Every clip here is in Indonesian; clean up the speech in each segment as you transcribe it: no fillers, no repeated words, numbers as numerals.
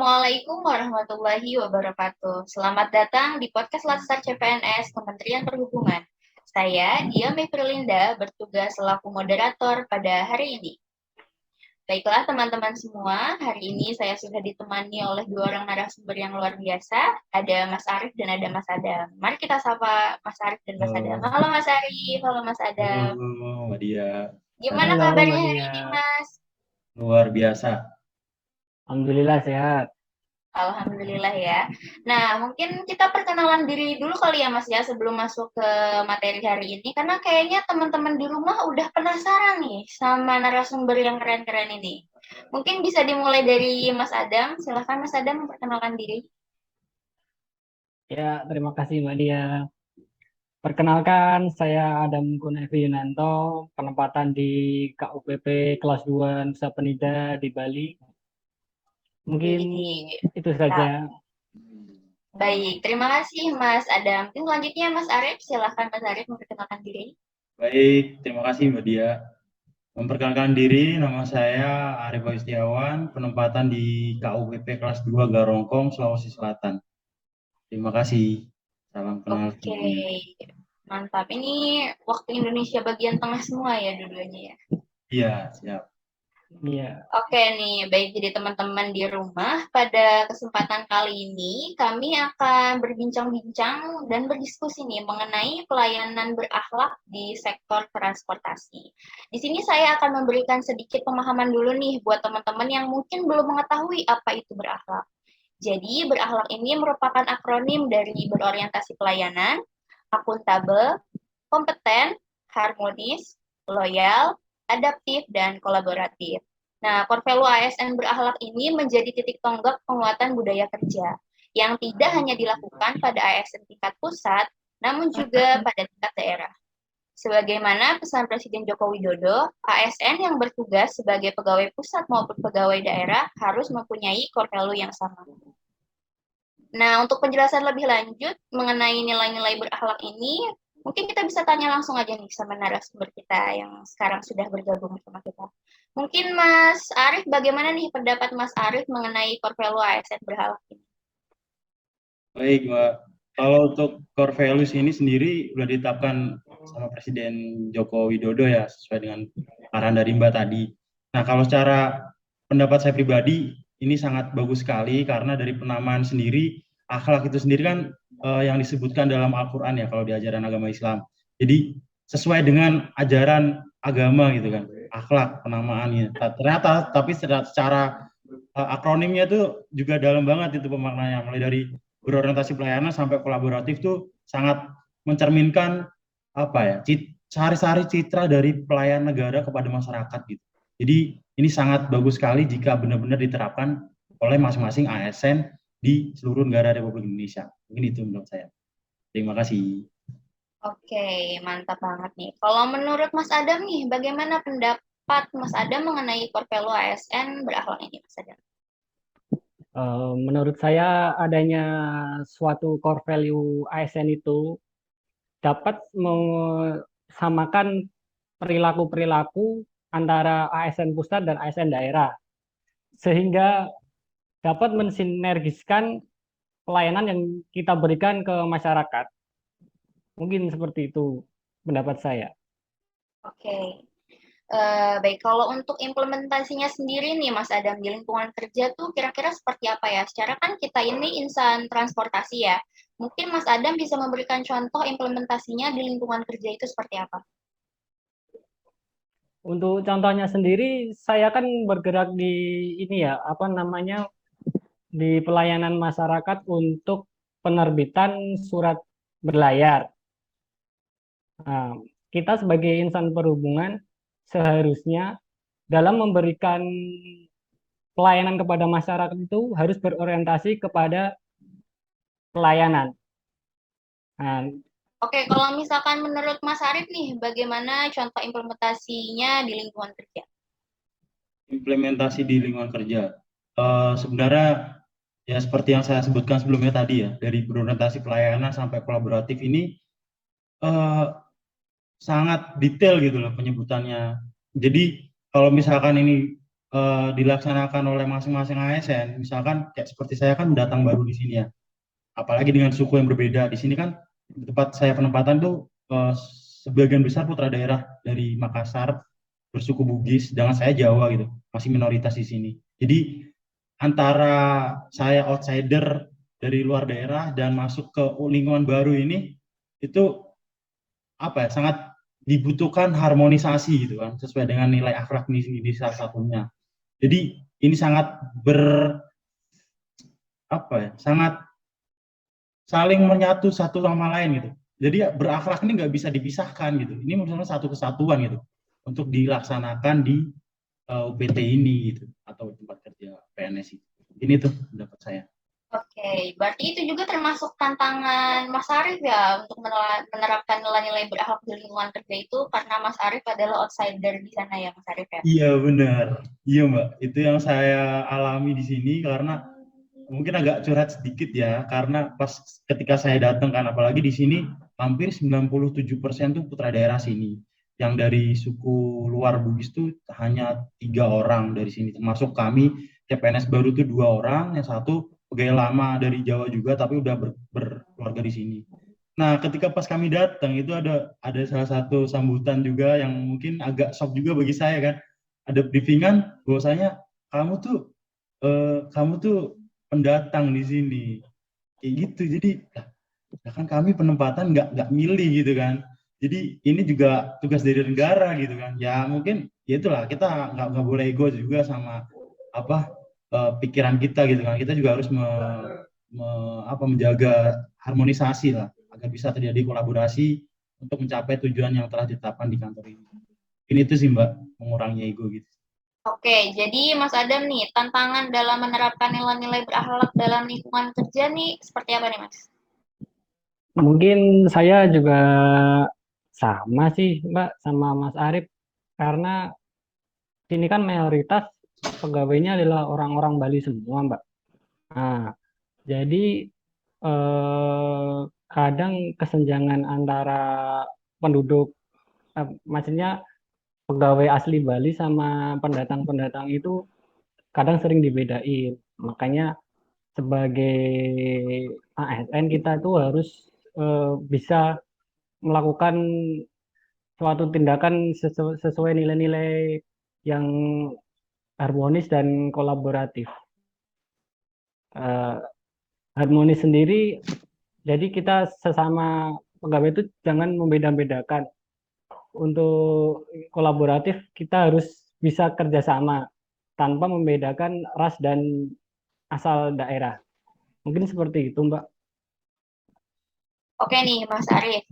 Assalamualaikum warahmatullahi wabarakatuh. Selamat datang di podcast Latsar CPNS Kementerian Perhubungan. Saya, Dia Mevrilinda, bertugas selaku moderator pada hari ini. Baiklah teman-teman semua, hari ini saya sudah ditemani oleh dua orang narasumber yang luar biasa. Ada Mas Arif dan ada Mas Adam. Mari kita sapa Mas Arif dan Mas Adam. Halo, Halo Mas Arif, halo Mas Adam. halo Mbak Dia. Gimana Sehat? Halo kabarnya Mbak hari Dia, ini Mas? Luar biasa. Alhamdulillah sehat. Alhamdulillah ya. Nah, mungkin kita perkenalan diri dulu kali ya Mas ya sebelum masuk ke materi hari ini. Karena kayaknya teman-teman di rumah udah penasaran nih sama narasumber yang keren-keren ini. Mungkin bisa dimulai dari Mas Adam. Silahkan Mas Adam memperkenalkan diri. Ya, terima kasih Mbak Dia. Perkenalkan, saya Adam Kunevi Yunanto, penempatan di KUPP kelas 2 Nusa Penida di Bali. Mungkin Widih. itu saja. Baik, terima kasih Mas Adam. Mungkin selanjutnya Mas Arif, silahkan Mas Arif memperkenalkan diri. Baik, terima kasih Mbak Dia. Memperkenalkan diri, nama saya Arif Setiawan, penempatan di KUPP kelas 2 Garongkong, Sulawesi Selatan. Terima kasih. Salam kenal Oke, semuanya. mantap. Ini waktu Indonesia bagian tengah semua ya dua-duanya ya. Iya, siap. Iya, Oke nih, baik jadi teman-teman di rumah, pada kesempatan kali ini kami akan berbincang-bincang dan berdiskusi nih mengenai pelayanan berakhlak di sektor transportasi. Di sini saya akan memberikan sedikit pemahaman dulu nih buat teman-teman yang mungkin belum mengetahui apa itu berakhlak. Jadi, berakhlak ini merupakan akronim dari berorientasi pelayanan, akuntabel, kompeten, harmonis, loyal, adaptif, dan kolaboratif. Nah, core value ASN berakhlak ini menjadi titik tonggak penguatan budaya kerja yang tidak hanya dilakukan pada ASN tingkat pusat, namun juga pada tingkat daerah. Sebagaimana pesan Presiden Joko Widodo, ASN yang bertugas sebagai pegawai pusat maupun pegawai daerah harus mempunyai core value yang sama. Nah, untuk penjelasan lebih lanjut mengenai nilai-nilai berakhlak ini, mungkin kita bisa tanya langsung aja nih sama narasumber kita yang sekarang sudah bergabung sama kita. Mungkin Mas Arif, bagaimana nih pendapat Mas Arif mengenai core value ASN berakhlak ini? Baik, Mbak. Kalau untuk core values ini sendiri sudah ditetapkan sama Presiden Joko Widodo ya, sesuai dengan arahan dari Mbak tadi. Nah, kalau secara pendapat saya pribadi, ini sangat bagus sekali karena dari penamaan sendiri, akhlak itu sendiri kan yang disebutkan dalam Al-Quran ya, kalau di ajaran agama Islam. Jadi, sesuai dengan ajaran agama gitu kan, akhlak penamaannya. Ternyata, tapi secara akronimnya itu juga dalam banget itu pemaknanya, mulai dari berorientasi pelayanan sampai kolaboratif tuh sangat mencerminkan apa ya, sehari-hari citra dari pelayan negara kepada masyarakat gitu. Jadi ini sangat bagus sekali jika benar-benar diterapkan oleh masing-masing ASN di seluruh negara Republik Indonesia. Mungkin itu menurut saya. Terima kasih. Oke, mantap banget nih. Kalau menurut Mas Adam nih, bagaimana pendapat Mas Adam mengenai core value ASN berakhlak ini, Mas Adam? menurut saya adanya suatu core value ASN itu dapat mensamakan perilaku-perilaku antara ASN pusat dan ASN daerah, sehingga dapat mensinergiskan pelayanan yang kita berikan ke masyarakat. Mungkin seperti itu pendapat saya. Oke. Baik, kalau untuk implementasinya sendiri nih Mas Adam di lingkungan kerja tuh kira-kira seperti apa ya? Secara kan kita ini insan transportasi ya. Mungkin Mas Adam bisa memberikan contoh implementasinya di lingkungan kerja itu seperti apa? Untuk contohnya sendiri, saya kan bergerak di ini ya, apa namanya, di pelayanan masyarakat untuk penerbitan surat berlayar. Nah, kita sebagai insan perhubungan seharusnya dalam memberikan pelayanan kepada masyarakat itu harus berorientasi kepada pelayanan. Nah, Oke, kalau misalkan menurut Mas Arif nih, bagaimana contoh implementasinya di lingkungan kerja? Implementasi di lingkungan kerja. Sebenarnya ya seperti yang saya sebutkan sebelumnya tadi ya, dari berorientasi pelayanan sampai kolaboratif ini eh, sangat detail gitu loh penyebutannya. Jadi kalau misalkan ini dilaksanakan oleh masing-masing ASN, misalkan kayak seperti saya kan datang baru di sini ya, apalagi dengan suku yang berbeda. Di sini kan di tempat saya penempatan tuh sebagian besar putra daerah dari Makassar bersuku Bugis, sedangkan saya Jawa gitu, masih minoritas di sini. Jadi antara saya outsider dari luar daerah dan masuk ke lingkungan baru ini itu apa ya, sangat dibutuhkan harmonisasi gitu kan, sesuai dengan nilai akhlak ini salah satunya. Jadi ini sangat sangat saling menyatu satu sama lain gitu. Jadi ya, berakhlak ini nggak bisa dipisahkan gitu. Ini misalnya satu kesatuan gitu untuk dilaksanakan di UPT ini gitu, atau tempat kerja PNS itu. Ini tuh pendapat saya. Oke, berarti itu juga termasuk tantangan Mas Arief ya untuk menerapkan nilai-nilai berakhlak di lingkungan kerja itu, karena Mas Arief adalah outsider di sana ya, Mas Arief ya? Iya benar, iya Mbak. Itu yang saya alami di sini karena mungkin agak curhat sedikit ya, karena pas ketika saya datang kan, apalagi di sini hampir 97% tuh putra daerah sini. Yang dari suku luar Bugis tuh hanya 3 orang dari sini, termasuk kami CPNS baru tuh 2 orang, yang satu pegawai lama dari Jawa juga tapi udah berkeluarga di sini. Nah, ketika pas kami datang itu ada salah satu sambutan juga yang mungkin agak shock juga bagi saya kan. Ada briefingan bahwasanya kamu tuh pendatang di sini, kayak gitu. Jadi kan kami penempatan nggak milih gitu kan. Jadi ini juga tugas dari negara gitu kan. Ya mungkin ya itulah, kita nggak boleh ego juga sama pikiran kita gitu kan. Kita juga harus menjaga harmonisasi lah agar bisa terjadi kolaborasi untuk mencapai tujuan yang telah ditetapkan di kantor ini. Ini itu sih Mbak, mengurangi ego gitu. Oke, jadi Mas Adam nih, tantangan dalam menerapkan nilai-nilai berakhlak dalam lingkungan kerja nih seperti apa nih Mas? Mungkin saya juga sama sih Mbak sama Mas Arief, karena sini kan mayoritas pegawainya adalah orang-orang Bali semua Mbak. Nah, jadi kadang kesenjangan antara penduduk, maksudnya pegawai asli Bali sama pendatang-pendatang itu kadang sering dibedain. Makanya sebagai ASN kita itu harus bisa melakukan suatu tindakan sesuai nilai-nilai yang harmonis dan kolaboratif. Harmonis sendiri, jadi kita sesama pegawai itu jangan membeda-bedakan. Untuk kolaboratif kita harus bisa kerjasama tanpa membedakan ras dan asal daerah. Mungkin seperti itu, Mbak. Oke nih, Mas Arief.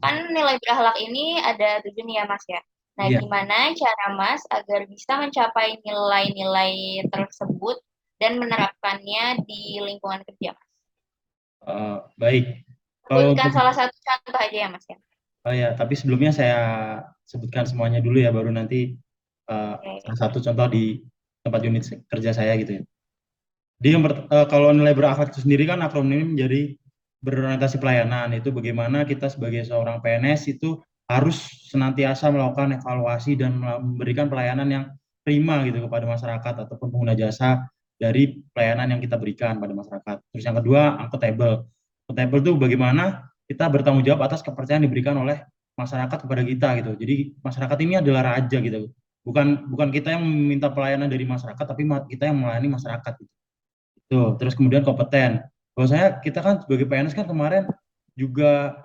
Kan nilai berakhlak ini ada 7 nih ya, Mas ya. Nah, Iya. gimana cara Mas agar bisa mencapai nilai-nilai tersebut dan menerapkannya di lingkungan kerja, Mas? Baik. Sebutkan salah satu contoh aja ya, Mas ya. Oh ya, tapi sebelumnya saya sebutkan semuanya dulu ya, baru nanti salah satu contoh di tempat unit kerja saya gitu ya. Jadi kalau nilai berakhlak itu sendiri kan akronim menjadi berorientasi pelayanan. Itu bagaimana kita sebagai seorang PNS itu harus senantiasa melakukan evaluasi dan memberikan pelayanan yang prima gitu kepada masyarakat ataupun pengguna jasa dari pelayanan yang kita berikan pada masyarakat. Terus yang kedua, accountable. Accountable itu bagaimana kita bertanggung jawab atas kepercayaan diberikan oleh masyarakat kepada kita gitu. Jadi masyarakat ini adalah raja gitu. Bukan kita yang meminta pelayanan dari masyarakat, tapi kita yang melayani masyarakat gitu. Tuh, terus kemudian kompeten. Bahwasanya kita kan sebagai PNS kan kemarin juga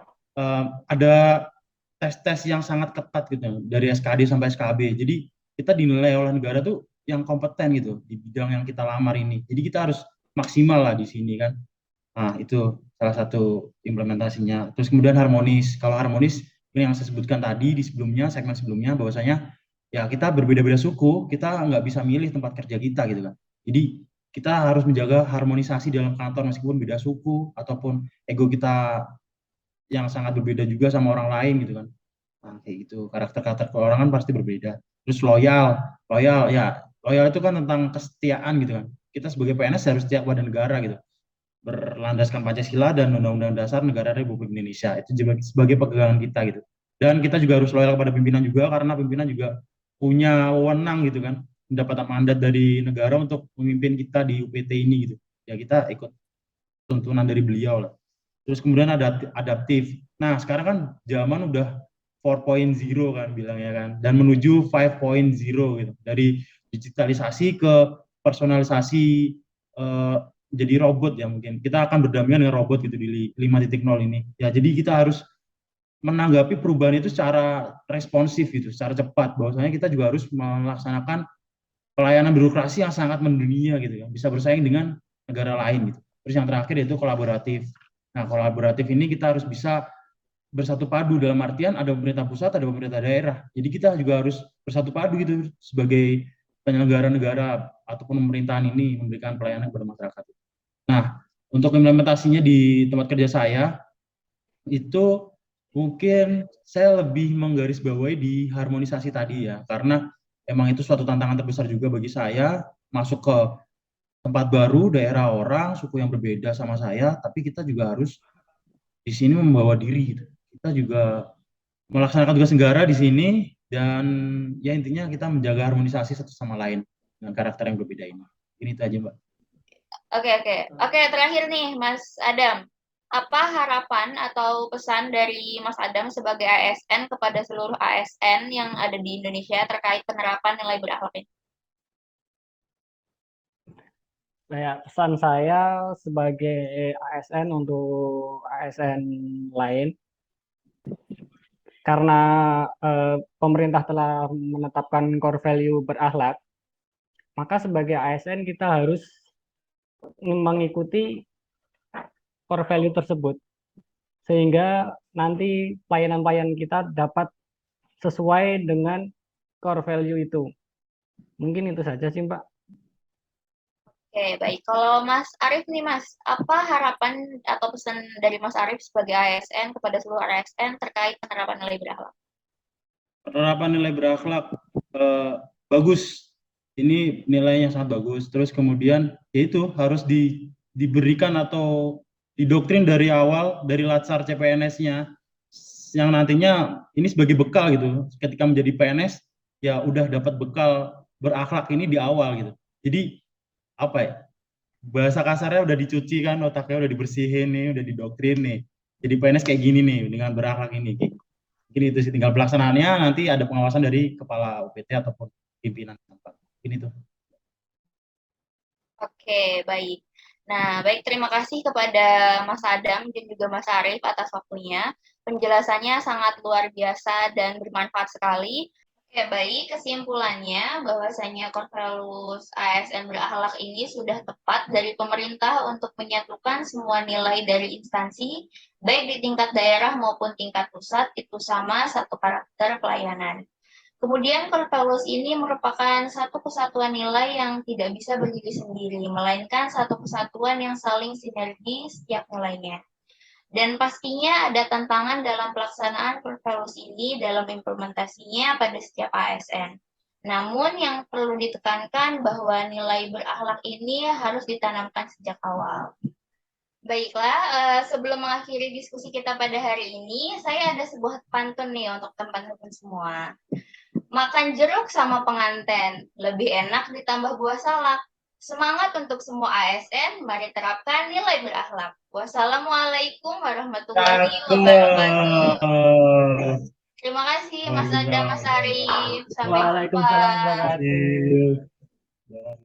ada tes-tes yang sangat ketat gitu, dari SKD sampai SKB. Jadi kita dinilai oleh negara tuh yang kompeten gitu di bidang yang kita lamar ini. Jadi kita harus maksimal lah di sini kan. Nah, itu salah satu implementasinya. Terus kemudian harmonis. Kalau harmonis, ini yang saya sebutkan tadi di sebelumnya, segmen sebelumnya, bahwasanya ya kita berbeda-beda suku, kita nggak bisa milih tempat kerja kita gitu kan. Jadi kita harus menjaga harmonisasi dalam kantor meskipun beda suku, ataupun ego kita yang sangat berbeda juga sama orang lain gitu kan. Nah, kayak gitu. Karakter-karakter orang kan pasti berbeda. Terus loyal itu kan tentang kesetiaan gitu kan. Kita sebagai PNS harus setia kepada negara gitu, berlandaskan Pancasila dan Undang-Undang Dasar Negara Republik Indonesia. Itu sebagai pegangan kita gitu. Dan kita juga harus loyal kepada pimpinan juga, karena pimpinan juga punya wewenang gitu kan, mendapat mandat dari negara untuk memimpin kita di UPT ini gitu. Ya kita ikut tuntunan dari beliau lah. Terus kemudian ada adaptif. Nah, sekarang kan zaman udah 4.0 kan bilangnya kan, dan menuju 5.0 gitu. Dari digitalisasi ke personalisasi, jadi robot ya mungkin. Kita akan berdampingan dengan robot gitu di 5.0 ini. Ya, jadi kita harus menanggapi perubahan itu secara responsif gitu, secara cepat. Bahwasanya kita juga harus melaksanakan pelayanan birokrasi yang sangat mendunia gitu ya, bisa bersaing dengan negara lain gitu. Terus yang terakhir yaitu kolaboratif. Nah, kolaboratif ini kita harus bisa bersatu padu dalam artian ada pemerintah pusat, ada pemerintah daerah. Jadi kita juga harus bersatu padu gitu sebagai penyelenggara negara ataupun pemerintahan ini memberikan pelayanan kepada masyarakat. Nah, untuk implementasinya di tempat kerja saya itu mungkin saya lebih menggarisbawahi di harmonisasi tadi ya, karena emang itu suatu tantangan terbesar juga bagi saya masuk ke tempat baru, daerah orang, suku yang berbeda sama saya, tapi kita juga harus di sini membawa diri gitu. Kita juga melaksanakan tugas negara di sini dan ya intinya kita menjaga harmonisasi satu sama lain dengan karakter yang berbeda ini. Ini itu aja, Mbak. Oke, terakhir nih Mas Adam. Apa harapan atau pesan dari Mas Adam sebagai ASN kepada seluruh ASN yang ada di Indonesia terkait penerapan nilai berakhlak ini? Pesan saya sebagai ASN untuk ASN lain, karena pemerintah telah menetapkan core value berakhlak, maka sebagai ASN kita harus mengikuti core value tersebut, sehingga nanti pelayanan-pelayanan kita dapat sesuai dengan core value itu. Mungkin itu saja sih, Mbak. Oke, baik. Kalau Mas Arief nih, Mas, apa harapan atau pesan dari Mas Arief sebagai ASN kepada seluruh ASN terkait penerapan nilai berakhlak? Penerapan nilai berakhlak bagus. Ini nilainya sangat bagus. Terus kemudian yaitu harus diberikan atau didoktrin dari awal dari latsar CPNS-nya yang nantinya ini sebagai bekal gitu. Ketika menjadi PNS ya udah dapat bekal berakhlak ini di awal gitu. Jadi apa ya? Bahasa kasarnya udah dicuci kan, otaknya udah dibersihin nih, udah didoktrin nih. Jadi PNS kayak gini nih dengan berakhlak ini. Ini itu sih, tinggal pelaksanaannya nanti ada pengawasan dari kepala UPT ataupun pimpinan tempat. Ini tuh. Oke, baik. Nah, baik, terima kasih kepada Mas Adam dan juga Mas Arief atas waktunya. Penjelasannya sangat luar biasa dan bermanfaat sekali. Oke, baik. Kesimpulannya, bahwasanya core values ASN berakhlak ini sudah tepat dari pemerintah untuk menyatukan semua nilai dari instansi, baik di tingkat daerah maupun tingkat pusat, itu sama satu karakter pelayanan. Kemudian core values ini merupakan satu kesatuan nilai yang tidak bisa berdiri sendiri, melainkan satu kesatuan yang saling sinergi setiap nilainya. Dan pastinya ada tantangan dalam pelaksanaan core values ini dalam implementasinya pada setiap ASN. Namun yang perlu ditekankan bahwa nilai berakhlak ini harus ditanamkan sejak awal. Baiklah, sebelum mengakhiri diskusi kita pada hari ini, saya ada sebuah pantun nih untuk teman-teman semua. Makan jeruk sama penganten, lebih enak ditambah buah salak. Semangat untuk semua ASN, mari terapkan nilai berakhlak. Wassalamualaikum warahmatullahi wabarakatuh. Terima kasih Mas Adam, Mas Arif. Sampai jumpa. Waalaikumsalam warahmatullahi wabarakatuh.